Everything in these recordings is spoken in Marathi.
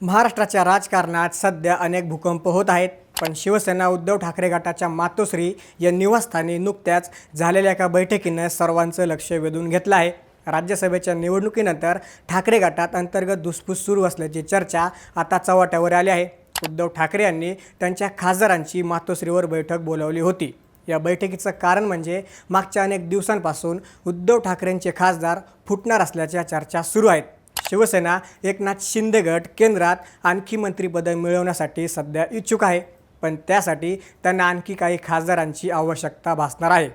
महाराष्ट्राच्या राजकारणात सध्या अनेक भूकंप होत आहेत, पण शिवसेना उद्धव ठाकरे गटाच्या मातोश्री या निवासस्थानी नुकत्याच झालेल्या एका बैठकीनं सर्वांचं लक्ष वेधून घेतलं आहे. राज्यसभेच्या निवडणुकीनंतर ठाकरे गटात अंतर्गत धुसफूस सुरू असल्याची चर्चा आता चव्हाट्यावर आली आहे. उद्धव ठाकरे यांनी त्यांच्या खासदारांची मातोश्रीवर बैठक बोलावली होती. या बैठकीचं कारण म्हणजे मागच्या अनेक दिवसांपासून उद्धव ठाकरेंचे खासदार फुटणार असल्याच्या चर्चा सुरू आहेत. शिवसेना एकनाथ शिंदे गट केंद्रात आणखी मंत्रिपदं मिळवण्यासाठी सध्या इच्छुक आहे, पण त्यासाठी त्यांना आणखी काही खासदारांची आवश्यकता भासणार आहे.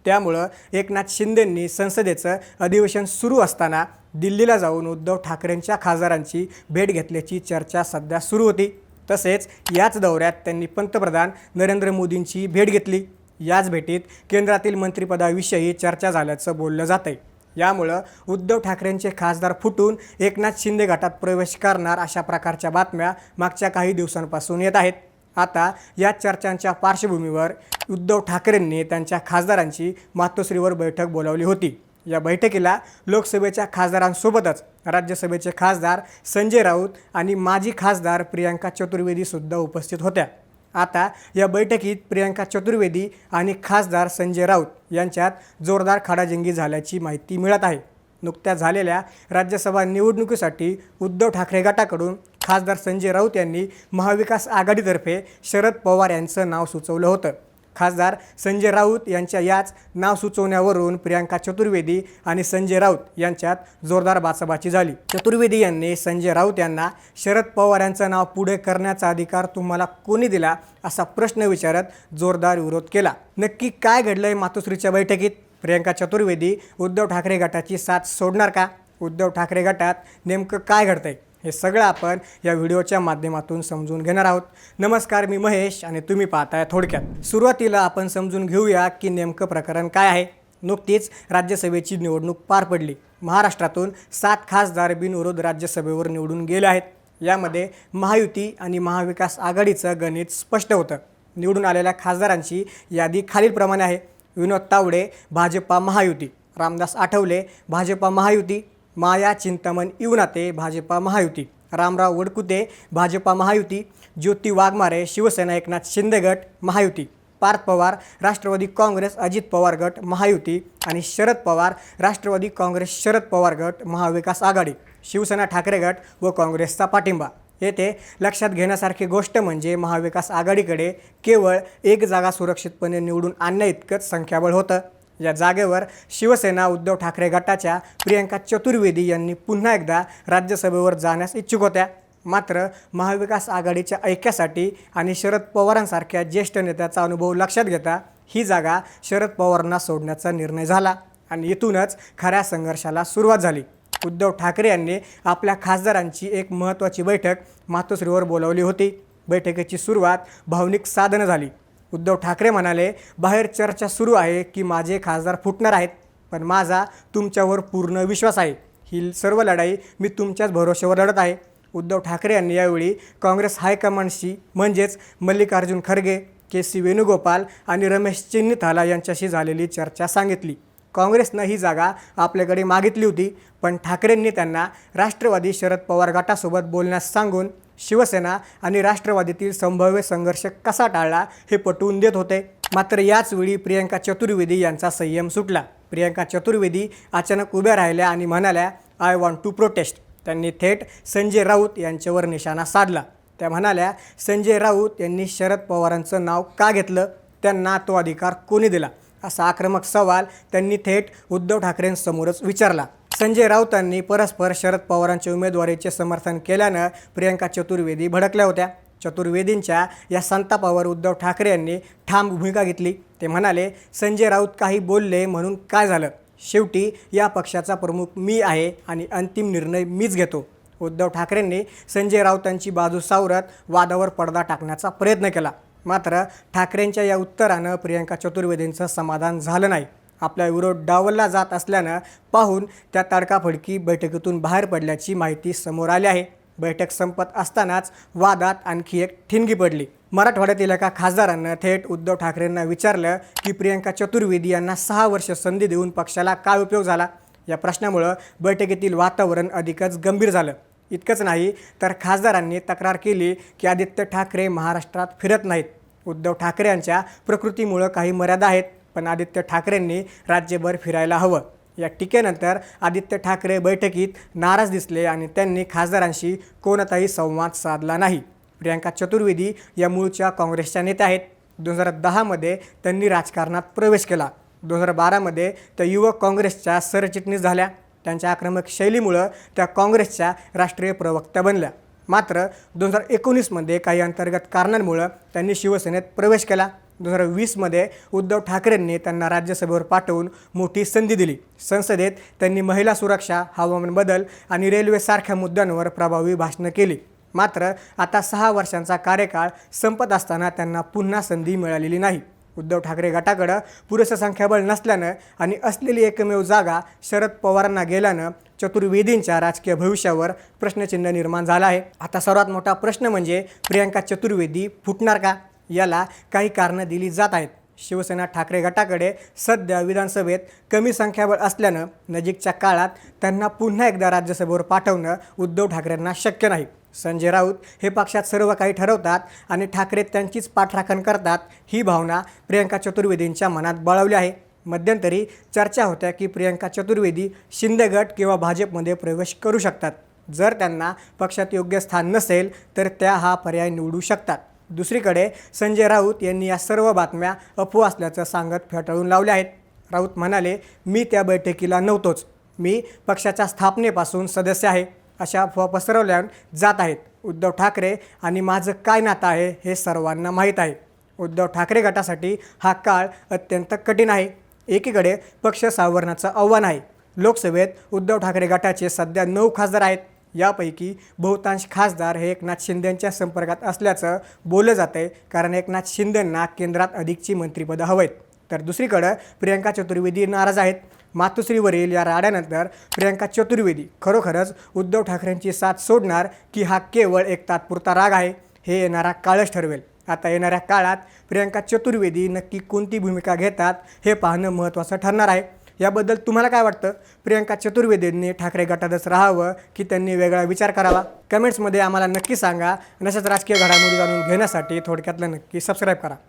त्यामुळं एकनाथ शिंदेंनी संसदेचं अधिवेशन सुरू असताना दिल्लीला जाऊन उद्धव ठाकरेंच्या खासदारांची भेट घेतल्याची चर्चा सध्या सुरू होती. तसेच याच दौऱ्यात त्यांनी पंतप्रधान नरेंद्र मोदींची भेट घेतली. याच भेटीत केंद्रातील मंत्रिपदाविषयी चर्चा झाल्याचं बोललं जात आहे. यामुळं उद्धव ठाकरेंचे खासदार फुटून एकनाथ शिंदे गटात प्रवेश करणार अशा प्रकारच्या बातम्या मागच्या काही दिवसांपासून येत आहेत. आता या चर्चांच्या पार्श्वभूमीवर उद्धव ठाकरेंनी त्यांच्या खासदारांची मातोश्रीवर बैठक बोलावली होती. या बैठकीला लोकसभेच्या खासदारांसोबतच राज्यसभेचे खासदार संजय राऊत आणि माजी खासदार प्रियंका चतुर्वेदीसुद्धा उपस्थित होत्या. आता या बैठकीत प्रियंका चतुर्वेदी आणि खासदार संजय राऊत यांच्यात जोरदार खडाजंगी झाल्याची माहिती मिळत आहे. नुकत्याच झालेल्या राज्यसभा निवडणुकीसाठी उद्धव ठाकरे गटाकडून खासदार संजय राऊत यांनी महाविकास आघाडीतर्फे शरद पवार यांचं नाव सुचवलं होतं. खासदार संजय राऊत यांच्या याच नाव सुचवण्यावरून प्रियंका चतुर्वेदी आणि संजय राऊत यांच्यात जोरदार बाचाबाची झाली. चतुर्वेदी यांनी संजय राऊत यांना शरद पवार यांचं नाव पुढे करण्याचा अधिकार तुम्हाला कोणी दिला असा प्रश्न विचारत जोरदार विरोध केला. नक्की काय घडलंय मातोश्रीच्या बैठकीत? प्रियंका चतुर्वेदी उद्धव ठाकरे गटाची साथ सोडणार का? उद्धव ठाकरे गटात नेमकं काय घडतंय हे सगळं आपण या व्हिडिओच्या माध्यमातून समजून घेणार आहोत. नमस्कार, मी महेश आणि तुम्ही पाहताय थोडक्यात. सुरुवातीला आपण समजून घेऊया की नेमकं प्रकरण काय आहे. नुकतीच राज्यसभेची निवडणूक पार पडली. महाराष्ट्रातून 7 खासदार बिनविरोध राज्यसभेवर निवडून गेले आहेत. यामध्ये महायुती आणि महाविकास आघाडीचं गणित स्पष्ट होतं. निवडून आलेल्या खासदारांची यादी खालीलप्रमाणे आहे. विनोद तावडे भाजपा महायुती, रामदास आठवले भाजपा महायुती, माया चिंतामण इवनाते भाजपा महायुती, रामराव वडकुते भाजपा महायुती, ज्योती वाघमारे शिवसेना एकनाथ शिंदे गट महायुती, पार्थ पवार राष्ट्रवादी काँग्रेस अजित पवार गट महायुती आणि शरद पवार राष्ट्रवादी काँग्रेस शरद पवार गट महाविकास आघाडी, शिवसेना ठाकरे गट व काँग्रेसचा पाठिंबा. येथे लक्षात घेण्यासारखी गोष्ट म्हणजे महाविकास आघाडीकडे केवळ 1 जागा सुरक्षितपणे निवडून आणण्याइतकंच संख्याबळ होतं. या जागेवर शिवसेना उद्धव ठाकरे गटाच्या प्रियंका चतुर्वेदी यांनी पुन्हा एकदा राज्यसभेवर जाण्यास इच्छुक होत्या. मात्र महाविकास आघाडीच्या ऐक्यासाठी आणि शरद पवारांसारख्या ज्येष्ठ नेत्याचा अनुभव लक्षात घेता ही जागा शरद पवारांना सोडण्याचा निर्णय झाला आणि इथूनच खऱ्या संघर्षाला सुरुवात झाली. उद्धव ठाकरे यांनी आपल्या खासदारांची एक महत्त्वाची बैठक मातोश्रीवर बोलावली होती. बैठकीची सुरुवात भावनिक साधनं झाली. उद्धव ठाकरे म्हणाले, बाहेर चर्चा सुरू आहे की माझे खासदार फुटणार आहेत, पण माझा तुमच्यावर पूर्ण विश्वास आहे. ही सर्व लढाई मी तुमच्याच भरोश्यावर लढत आहे. उद्धव ठाकरे यांनी यावेळी काँग्रेस हायकमांडशी म्हणजेच मल्लिकार्जुन खरगे, के.सी. वेणुगोपाल आणि रमेश चेन्नीथाला यांच्याशी झालेली चर्चा सांगितली. काँग्रेसनं ही जागा आपल्याकडे मागितली होती, पण ठाकरेंनी त्यांना राष्ट्रवादी शरद पवार गटासोबत बोलण्यास सांगून शिवसेना आणि राष्ट्रवादीतील संभाव्य संघर्ष कसा टाळला हे पटवून देत होते. मात्र याचवेळी प्रियंका चतुर्वेदी यांचा संयम सुटला. प्रियंका चतुर्वेदी अचानक उभ्या राहिल्या आणि म्हणाल्या, आय वॉन्ट टू प्रोटेस्ट. त्यांनी थेट संजय राऊत यांच्यावर निशाणा साधला. त्या म्हणाल्या, संजय राऊत यांनी शरद पवारांचं नाव का घेतलं? त्यांना तो अधिकार कोणी दिला? असा आक्रमक सवाल त्यांनी थेट उद्धव ठाकरेंसमोरच विचारला. संजय राऊतांनी परस्पर शरद पवारांच्या उमेदवारीचे समर्थन केल्यानं प्रियंका चतुर्वेदी भडकल्या होत्या. चतुर्वेदींच्या या संतापावर उद्धव ठाकरे यांनी ठाम भूमिका घेतली. ते म्हणाले, संजय राऊत काही बोलले म्हणून काय झालं? शेवटी या पक्षाचा प्रमुख मी आहे आणि अंतिम निर्णय मीच घेतो. उद्धव ठाकरेंनी संजय राऊतांची बाजू सावरत वादावर पडदा टाकण्याचा प्रयत्न केला. मात्र ठाकरेंच्या या उत्तरानं प्रियंका चतुर्वेदींचं समाधान झालं नाही. आपला विरोध डावलला जात असल्यानं पाहून त्या तडकाफडकी बैठकीतून बाहेर पडल्याची माहिती समोर आली आहे. बैठक संपत असतानाच वादात आणखी एक ठिणगी पडली. मराठवाड्यातील एका खासदारानं थेट उद्धव ठाकरेंना विचारलं की प्रियंका चतुर्वेदी यांना 6 वर्ष संधी देऊन पक्षाला काय उपयोग झाला? या प्रश्नामुळं बैठकीतील वातावरण अधिकच गंभीर झालं. इतकंच नाही तर खासदारांनी तक्रार केली की आदित्य ठाकरे महाराष्ट्रात फिरत नाहीत. उद्धव ठाकरे यांच्या प्रकृतीमुळं काही मर्यादा आहेत, पण आदित्य ठाकरेंनी राज्यभर फिरायला हवं. या टीकेनंतर आदित्य ठाकरे बैठकीत नाराज दिसले आणि त्यांनी खासदारांशी कोणताही संवाद साधला नाही. प्रियंका चतुर्वेदी या मूळच्या काँग्रेसच्या नेत्या आहेत. 2010मध्ये त्यांनी राजकारणात प्रवेश केला. 2012मध्ये त्या युवक काँग्रेसच्या सरचिटणीस झाल्या. त्यांच्या आक्रमक शैलीमुळं त्या काँग्रेसच्या राष्ट्रीय प्रवक्त्या बनल्या. मात्र 2019मध्ये काही अंतर्गत कारणांमुळं त्यांनी शिवसेनेत प्रवेश केला. 2020मध्ये उद्धव ठाकरेंनी त्यांना राज्यसभेवर पाठवून मोठी संधी दिली. संसदेत त्यांनी महिला सुरक्षा, हवामान बदल आणि रेल्वेसारख्या मुद्द्यांवर प्रभावी भाषणं केली. मात्र आता 6 वर्षांचा कार्यकाळ संपत असताना त्यांना पुन्हा संधी मिळालेली नाही. उद्धव ठाकरे गटाकडं पुरेसं संख्याबळ नसल्यानं आणि असलेली एकमेव जागा शरद पवारांना गेल्यानं चतुर्वेदींच्या राजकीय भविष्यावर प्रश्नचिन्ह निर्माण झालं आहे. आता सर्वात मोठा प्रश्न म्हणजे प्रियंका चतुर्वेदी फुटणार का? याला काही कारणं दिली जात आहेत. शिवसेना ठाकरे गटाकडे सध्या विधानसभेत कमी संख्याबळ असल्यानं नजीकच्या काळात त्यांना पुन्हा एकदा राज्यसभेवर पाठवणं उद्धव ठाकरेंना शक्य नाही. संजय राऊत हे पक्षात सर्व काही ठरवतात आणि ठाकरे त्यांचीच पाठराखण करतात, ही भावना प्रियंका चतुर्वेदींच्या मनात बळावली आहे. मध्यंतरी चर्चा होत्या की प्रियंका चतुर्वेदी शिंदे गट किंवा भाजपमध्ये प्रवेश करू शकतात. जर त्यांना पक्षात योग्य स्थान नसेल तर त्या हा पर्याय निवडू शकतात. दुसरीकडे संजय राऊत यांनी या सर्व बातम्या अफवा असल्याचं सांगत फेटाळून लावल्या आहेत. राऊत म्हणाले, मी त्या बैठकीला नव्हतोच, मी पक्षाच्या स्थापनेपासून सदस्य आहे. अशा अफवा पसरवल्या जात आहेत. उद्धव ठाकरे आणि माझं काय नातं आहे हे सर्वांना माहीत आहे. उद्धव ठाकरे गटासाठी हा काळ अत्यंत कठीण आहे. एकीकडे पक्ष सावरण्याचं आव्हान आहे. लोकसभेत उद्धव ठाकरे गटाचे सध्या 9 खासदार आहेत. यापैकी बहुतांश खासदार हे एकनाथ शिंदेंच्या संपर्कात असल्याचं बोललं जातं आहे, कारण एकनाथ शिंदेंना केंद्रात अधिकची मंत्रिपदं हवं आहेत. तर दुसरीकडं प्रियंका चतुर्वेदी नाराज आहेत. मातोश्रीवरील या राड्यानंतर प्रियंका चतुर्वेदी खरोखरच उद्धव ठाकरेंची साथ सोडणार की हा केवळ एक तात्पुरता राग आहे, हे येणारा काळच ठरवेल. आता येणाऱ्या काळात प्रियंका चतुर्वेदी नक्की कोणती भूमिका घेतात हे पाहणं महत्त्वाचं ठरणार आहे. याबद्दल तुम्हाला काय वाटतं? प्रियंका चतुर्वेदींनी ठाकरे गटातच राहावं की त्यांनी वेगळा विचार करावा? कमेंट्समध्ये आम्हाला नक्की सांगा. अशाच राजकीय घडामोडी जाणून घेण्यासाठी थोडक्यातलं नक्की सबस्क्राईब करा.